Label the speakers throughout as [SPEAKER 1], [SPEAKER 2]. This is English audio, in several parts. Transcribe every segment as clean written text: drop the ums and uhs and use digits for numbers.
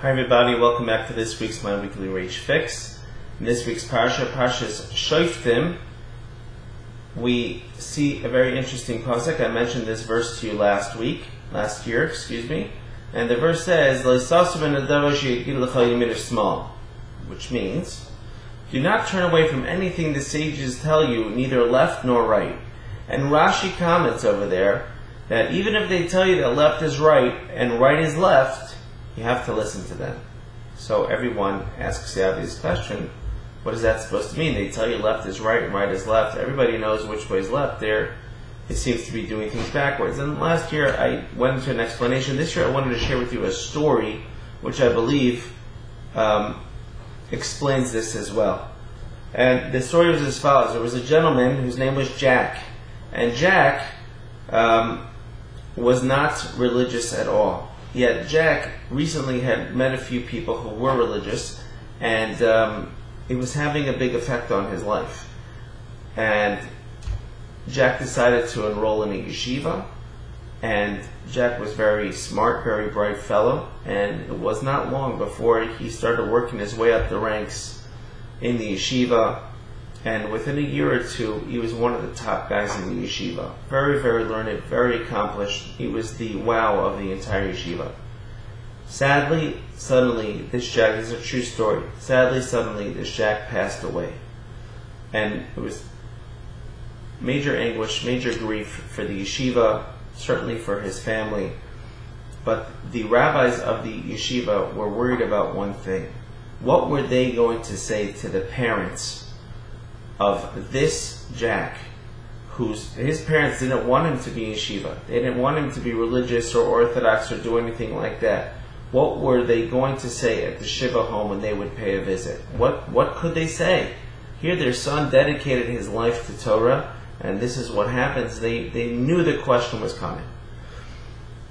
[SPEAKER 1] Hi everybody, welcome back to this week's My Weekly Raje Fix. In this week's Parshas Shoftim, we see a very interesting pasuk. I mentioned this verse to you last year, and the verse says, which means, do not turn away from anything the sages tell you, neither left nor right. And Rashi comments over there that even if they tell you that left is right and right is left, you have to listen to them. So everyone asks the obvious question, what is that supposed to mean? They tell you left is right and right is left. Everybody knows which way is left there. It seems to be doing things backwards. And last year I went into an explanation. This year I wanted to share with you a story which I believe explains this as well. And the story was as follows. There was a gentleman whose name was Jack. And Jack was not religious at all. Yet Jack recently had met a few people who were religious, and it was having a big effect on his life. And Jack decided to enroll in a yeshiva, and Jack was very smart, very bright fellow, and it was not long before he started working his way up the ranks in the yeshiva, and within a year or two, he was one of the top guys in the yeshiva. Very, very learned, very accomplished. He was the wow of the entire yeshiva. Sadly, suddenly, this Jack, this is a true story, sadly, suddenly, this Jack passed away. And it was major anguish, major grief for the yeshiva, certainly for his family. But the rabbis of the yeshiva were worried about one thing. What were they going to say to the parents of this Jack, his parents didn't want him to be yeshiva? They didn't want him to be religious or orthodox or do anything like that. What were they going to say at the Shiva home when they would pay a visit? What could they say? Here their son dedicated his life to Torah, and this is what happens. They knew the question was coming.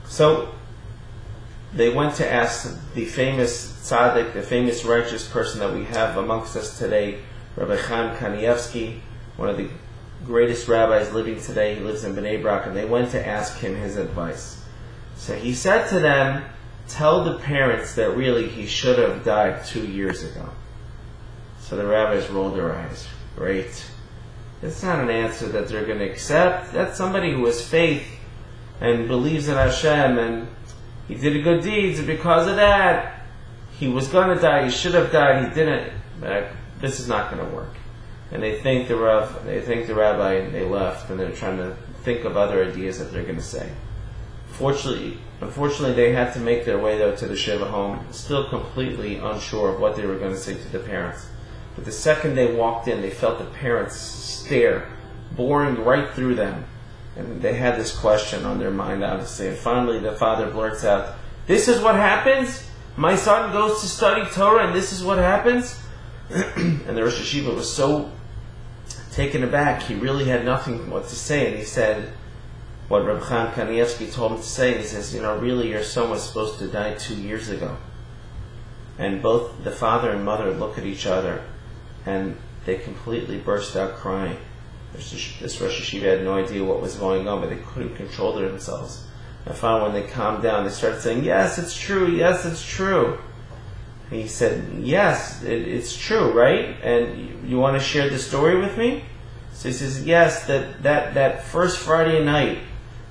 [SPEAKER 1] So they went to ask the famous tzaddik, the famous righteous person that we have amongst us today, Raje, one of the greatest rabbis living today. He lives in Bnei Brak, and they went to ask him his advice. So he said to them, tell the parents that really he should have died 2 years ago. So the rabbis rolled their eyes. Great. It's not an answer that they're going to accept. That's somebody who has faith and believes in Hashem, and he did good deeds, and because of that, he was going to die. He should have died. He didn't. This is not going to work. And they thanked the Rav, they thanked the rabbi, and they left, and they're trying to think of other ideas that they're going to say. Unfortunately, they had to make their way, though, to the Shiva home, still completely unsure of what they were going to say to the parents. But the second they walked in, they felt the parents stare, boring right through them. And they had this question on their mind, obviously. And finally, the father blurts out, this is what happens? My son goes to study Torah, and this is what happens? And the Rosh Hashiva was so taken aback, he really had nothing what to say, and he said what Reb Chaim Kanievsky told him to say. He says, really your son was supposed to die 2 years ago. And both the father and mother look at each other, and they completely burst out crying. This Rosh Hashiva had no idea what was going on, but they couldn't control themselves. And finally, when they calmed down, they started saying, yes, it's true, yes, it's true. And he said, yes, it's true, right? And you want to share the story with me? So he says, yes, that first Friday night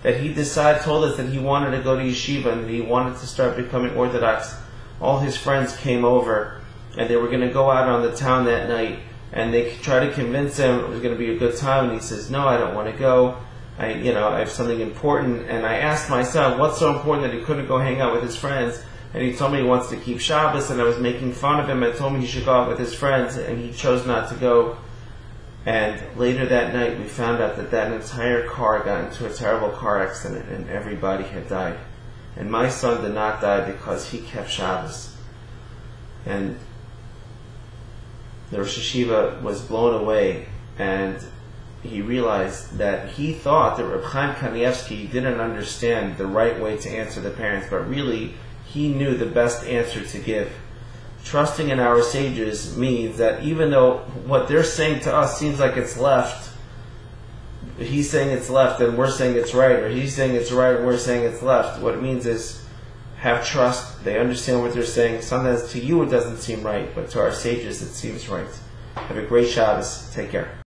[SPEAKER 1] that he told us that he wanted to go to yeshiva and that he wanted to start becoming Orthodox, all his friends came over and they were going to go out on the town that night, and they tried to convince him it was going to be a good time, and he says, no, I don't want to go. I have something important. And I asked my son, what's so important that he couldn't go hang out with his friends? And he told me he wants to keep Shabbos, and I was making fun of him. I told him he should go out with his friends, and he chose not to go. And later that night, we found out that entire car got into a terrible car accident, and everybody had died. And my son did not die because he kept Shabbos. And the Rosh Hashiva was blown away, and he realized that he thought that Reb Chaim Kanievsky didn't understand the right way to answer the parents, but really, he knew the best answer to give. Trusting in our sages means that even though what they're saying to us seems like it's left, he's saying it's left and we're saying it's right, or he's saying it's right and we're saying it's left. What it means is have trust. They understand what they're saying. Sometimes to you it doesn't seem right, but to our sages it seems right. Have a great Shabbos. Take care.